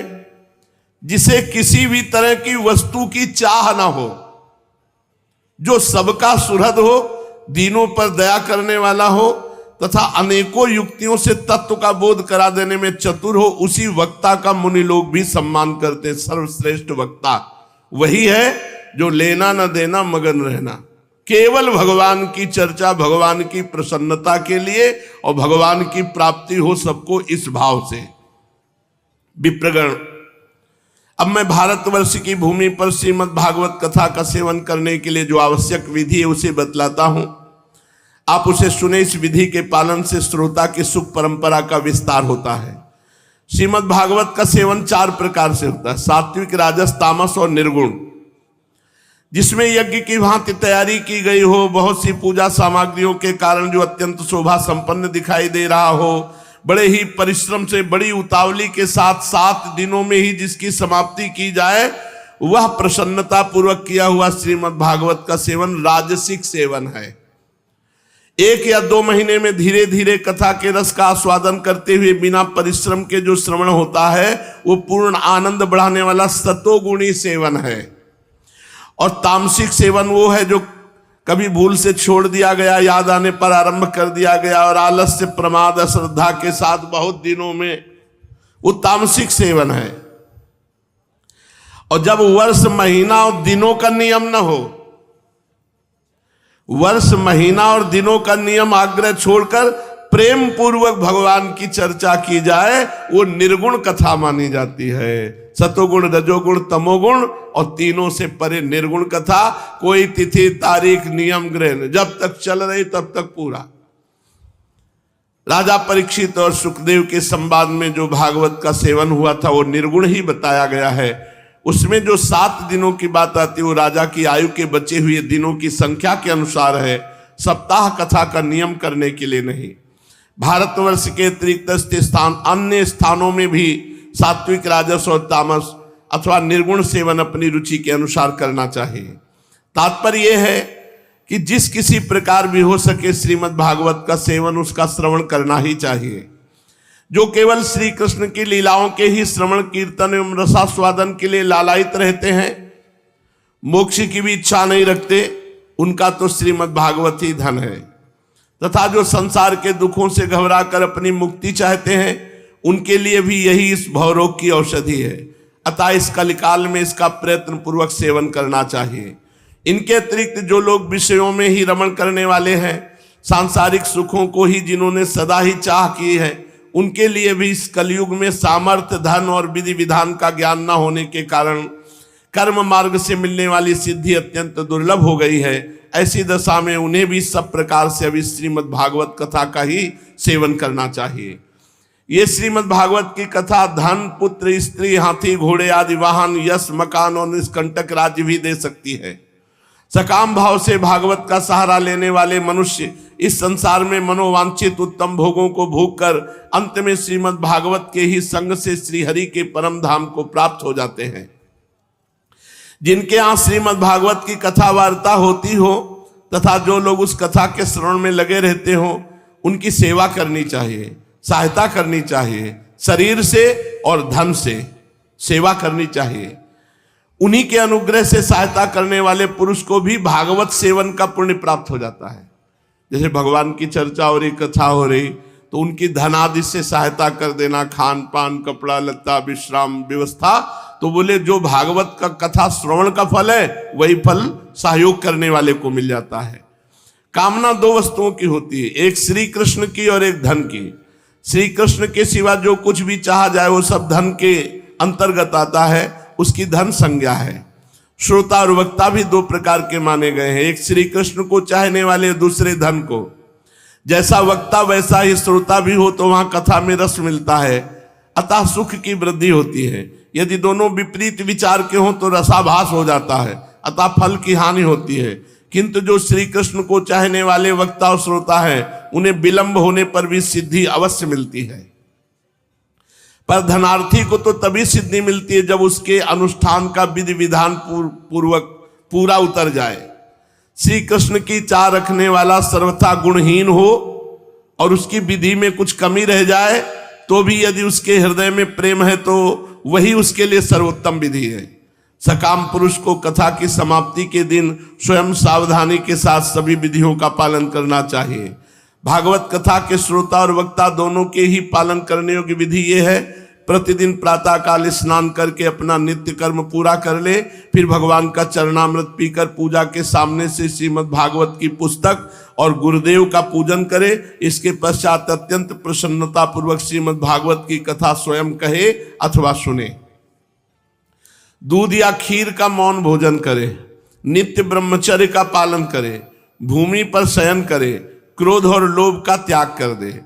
जिसे किसी भी तरह की वस्तु की चाह ना हो, जो सबका सुहृद हो, दीनों पर दया करने वाला हो तथा अनेकों युक्तियों से तत्व का बोध करा देने में चतुर हो, उसी वक्ता का मुनि लोग भी सम्मान करते हैं। सर्वश्रेष्ठ वक्ता वही है जो लेना न देना मगन रहना, केवल भगवान की चर्चा, भगवान की प्रसन्नता के लिए और भगवान की प्राप्ति हो सबको इस भाव से। विप्रगण, अब मैं भारतवर्ष की भूमि पर श्रीमद् भागवत कथा का सेवन करने के लिए जो आवश्यक विधि है उसे बतलाता हूं। आप उसे सुने। इस विधि के पालन से श्रोता की सुख परंपरा का विस्तार होता है। श्रीमद् भागवत का सेवन 4 प्रकार से होता है, सात्विक, राजस, तामस और निर्गुण। जिसमें यज्ञ की भांति तैयारी की गई हो, बहुत सी पूजा सामग्रियों के कारण जो अत्यंत शोभा संपन्न दिखाई दे रहा हो, बड़े ही परिश्रम से, बड़ी उतावली के साथ 7 दिनों में ही जिसकी समाप्ति की जाए, वह प्रसन्नता पूर्वक किया हुआ श्रीमद् भागवत का सेवन राजसिक सेवन है। 1 या 2 महीने में धीरे धीरे कथा के रस का आस्वादन करते हुए बिना परिश्रम के जो श्रवण होता है वो पूर्ण आनंद बढ़ाने वाला सतोगुणी सेवन है। और तामसिक सेवन वो है जो कभी भूल से छोड़ दिया गया, याद आने पर आरंभ कर दिया गया और आलस्य, प्रमाद, अश्रद्धा के साथ बहुत दिनों में, वो तामसिक सेवन है। और जब वर्ष, महीना और दिनों का नियम न हो, वर्ष, महीना और दिनों का नियम आग्रह छोड़कर प्रेम पूर्वक भगवान की चर्चा की जाए, वो निर्गुण कथा मानी जाती है। सतोगुण, रजोगुण, तमोगुण और तीनों से परे निर्गुण कथा। कोई तिथि, तारीख, नियम, ग्रहण, जब तक चल रही तब तक पूरा। राजा परीक्षित और सुखदेव के संवाद में जो भागवत का सेवन हुआ था वो निर्गुण ही बताया गया है। उसमें जो 7 दिनों की बात आती है वो राजा की आयु के बचे हुए दिनों की संख्या के अनुसार है, सप्ताह कथा का नियम करने के लिए नहीं। भारतवर्ष के अतिरिक्त स्थान, अन्य स्थानों में भी सात्विक, राजस और तामस अथवा निर्गुण सेवन अपनी रुचि के अनुसार करना चाहिए। तात्पर्य यह है कि जिस किसी प्रकार भी हो सके श्रीमद् भागवत का सेवन, उसका श्रवण करना ही चाहिए। जो केवल श्री कृष्ण की लीलाओं के ही श्रवण, कीर्तन एवं रसास्वादन के लिए लालायित रहते हैं, मोक्ष की भी इच्छा नहीं रखते, उनका तो श्रीमद् भागवत ही धन है। तथा जो संसार के दुखों से घबरा कर अपनी मुक्ति चाहते हैं, उनके लिए भी यही इस भवरोग की औषधि है। अतः इस कलिकाल में इसका प्रयत्न पूर्वक सेवन करना चाहिए। इनके अतिरिक्त जो लोग विषयों में ही रमण करने वाले हैं, सांसारिक सुखों को ही जिन्होंने सदा ही चाह की है, उनके लिए भी इस कलयुग में सामर्थ्य, धन और विधि विधान का ज्ञान न होने के कारण कर्म मार्ग से मिलने वाली सिद्धि अत्यंत दुर्लभ हो गई है। ऐसी दशा में उन्हें भी सब प्रकार से अभी श्रीमद् भागवत कथा का ही सेवन करना चाहिए। ये श्रीमद् भागवत की कथा धन, पुत्र, स्त्री, हाथी, घोड़े आदि वाहन, यश, मकान और निष्कंटक राज्य भी दे सकती है। सकाम भाव से भागवत का सहारा लेने वाले मनुष्य इस संसार में मनोवांछित उत्तम भोगों को भोग कर अंत में श्रीमद् भागवत के ही संग से श्रीहरि के परम धाम को प्राप्त हो जाते हैं। जिनके यहाँ श्रीमद् भागवत की कथा वार्ता होती हो तथा जो लोग उस कथा के श्रवण में लगे रहते हो, उनकी सेवा करनी चाहिए, सहायता करनी चाहिए, शरीर से और धन से सेवा करनी चाहिए। उन्हीं के अनुग्रह से सहायता करने वाले पुरुष को भी भागवत सेवन का पुण्य प्राप्त हो जाता है। जैसे भगवान की चर्चा हो रही, कथा हो रही, तो उनकी धन आदि से सहायता कर देना, खान पान, कपड़ा लत्ता, विश्राम व्यवस्था, तो बोले जो भागवत का कथा श्रवण का फल है वही फल सहयोग करने वाले को मिल जाता है। कामना दो वस्तुओं की होती है, एक श्री कृष्ण की और एक धन की। श्री कृष्ण के सिवा जो कुछ भी चाहा जाए वो सब धन के अंतर्गत आता है, उसकी धन संज्ञा है। श्रोता और वक्ता भी दो प्रकार के माने गए हैं, एक श्री कृष्ण को चाहने वाले, दूसरे धन को। जैसा वक्ता वैसा ही श्रोता भी हो तो वहां कथा में रस मिलता है, अतः सुख की वृद्धि होती है। यदि दोनों विपरीत विचार के हों तो रसाभास हो जाता है, अतः फल की हानि होती है। किंतु जो श्री कृष्ण को चाहने वाले वक्ता और श्रोता है, उन्हें विलंब होने पर भी सिद्धि अवश्य मिलती है। पर धनार्थी को तो तभी सिद्धि मिलती है जब उसके अनुष्ठान का विधि विधान पूर्वक पूरा उतर जाए। श्री कृष्ण की चाह रखने वाला सर्वथा गुणहीन हो और उसकी विधि में कुछ कमी रह जाए तो भी यदि उसके हृदय में प्रेम है तो वही उसके लिए सर्वोत्तम विधि है। सकाम पुरुष को कथा की समाप्ति के दिन स्वयं सावधानी के साथ सभी विधियों का पालन करना चाहिए। भागवत कथा के श्रोता और वक्ता दोनों के ही पालन करने योग्य विधि ये है, प्रतिदिन प्रातः काल स्नान करके अपना नित्य कर्म पूरा कर ले, फिर भगवान का चरणामृत पीकर पूजा के सामने से श्रीमद् भागवत की पुस्तक और गुरुदेव का पूजन करे। इसके पश्चात अत्यंत प्रसन्नता पूर्वक श्रीमद् भागवत की कथा स्वयं कहे अथवा सुने। दूध या खीर का मौन भोजन करे, नित्य ब्रह्मचर्य का पालन करे, भूमि पर शयन करे, क्रोध और लोभ का त्याग कर दे।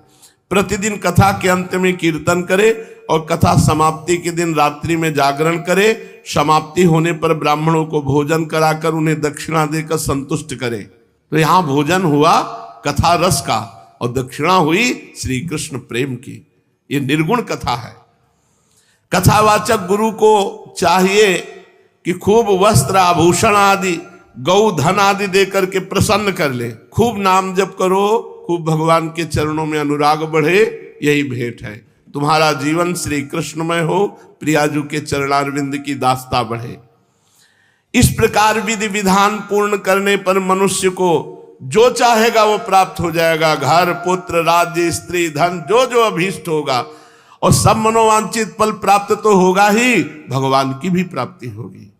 प्रतिदिन कथा के अंत में कीर्तन करे और कथा समाप्ति के दिन रात्रि में जागरण करे। समाप्ति होने पर ब्राह्मणों को भोजन कराकर उन्हें दक्षिणा देकर संतुष्ट करे। तो यहाँ भोजन हुआ कथा रस का और दक्षिणा हुई श्री कृष्ण प्रेम की। ये निर्गुण कथा है। कथावाचक गुरु को चाहिए कि खूब वस्त्र, आभूषण आदि, गौ धन आदि देकर के प्रसन्न कर ले। खूब नाम जप करो, खूब भगवान के चरणों में अनुराग बढ़े, यही भेंट है। तुम्हारा जीवन श्री कृष्णमय हो, प्रियाजू के चरणारविंद की दास्ता बढ़े। इस प्रकार विधि विधान पूर्ण करने पर मनुष्य को जो चाहेगा वो प्राप्त हो जाएगा। घर, पुत्र, राज्य, स्त्री, धन, जो जो अभीष्ट होगा, और सब मनोवांछित फल प्राप्त तो होगा ही, भगवान की भी प्राप्ति होगी।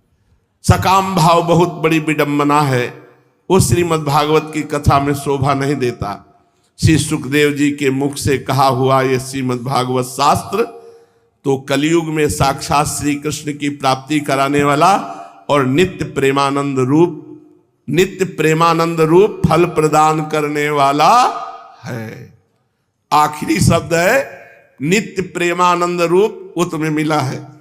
सकाम भाव बहुत बड़ी विडंबना है, वो श्रीमद् भागवत की कथा में शोभा नहीं देता। श्री सुखदेव जी के मुख से कहा हुआ ये श्रीमद् भागवत शास्त्र तो कलयुग में साक्षात श्री कृष्ण की प्राप्ति कराने वाला और नित्य प्रेमानंद रूप फल प्रदान करने वाला है। आखिरी शब्द है नित्य प्रेमानंद रूप, वो तुम्हें मिला है।